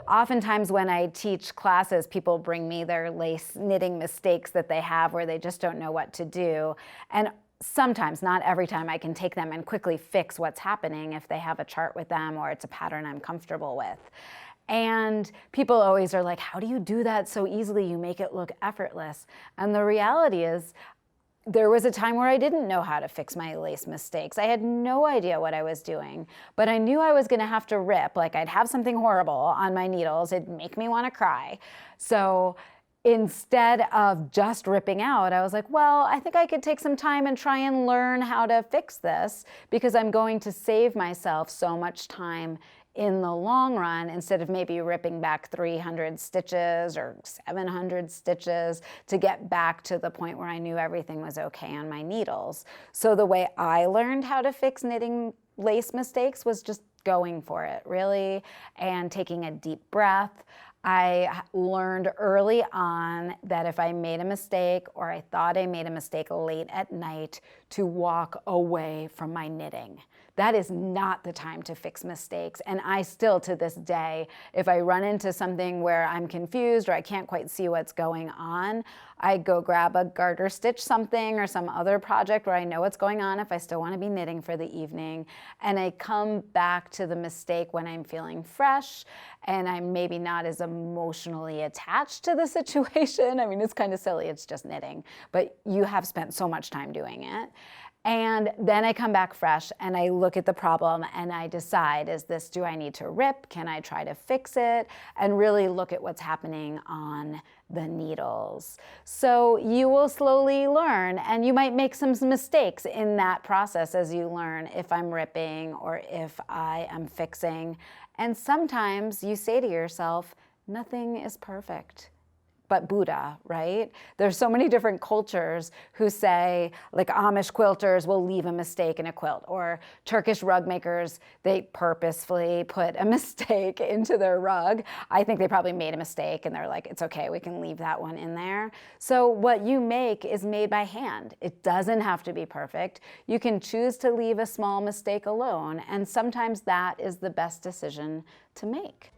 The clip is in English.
oftentimes when I teach classes, people bring me their lace knitting mistakes that they have where they just don't know what to do. And sometimes, not every time, I can take them and quickly fix what's happening if they have a chart with them or it's a pattern I'm comfortable with. And people always are like, how do you do that so easily? You make it look effortless. And the reality is, there was a time where I didn't know how to fix my lace mistakes. I had no idea what I was doing, but I knew I was gonna have to rip. Like, I'd have something horrible on my needles. It'd make me wanna cry. So instead of just ripping out, I was like, well, I think I could take some time and try and learn how to fix this, because I'm going to save myself so much time in the long run, instead of maybe ripping back 300 stitches or 700 stitches to get back to the point where I knew everything was okay on my needles. So the way I learned how to fix knitting lace mistakes was just going for it, really, and taking a deep breath. I learned early on that if I made a mistake or I thought I made a mistake late at night, to walk away from my knitting. That is not the time to fix mistakes. And I still, to this day, if I run into something where I'm confused or I can't quite see what's going on, I go grab a garter stitch something or some other project where I know what's going on if I still want to be knitting for the evening. And I come back to the mistake when I'm feeling fresh and I'm maybe not as emotionally attached to the situation. I mean, it's kind of silly, it's just knitting, but you have spent so much time doing it. And then I come back fresh and I look at the problem and I decide, do I need to rip? Can I try to fix it? And really look at what's happening on the needles. So you will slowly learn, and you might make some mistakes in that process as you learn if I'm ripping or if I am fixing. And sometimes you say to yourself, nothing is perfect but Buddha, right? There's so many different cultures who say, like Amish quilters will leave a mistake in a quilt, or Turkish rug makers, they purposefully put a mistake into their rug. I think they probably made a mistake and they're like, it's okay, we can leave that one in there. So what you make is made by hand. It doesn't have to be perfect. You can choose to leave a small mistake alone, and sometimes that is the best decision to make.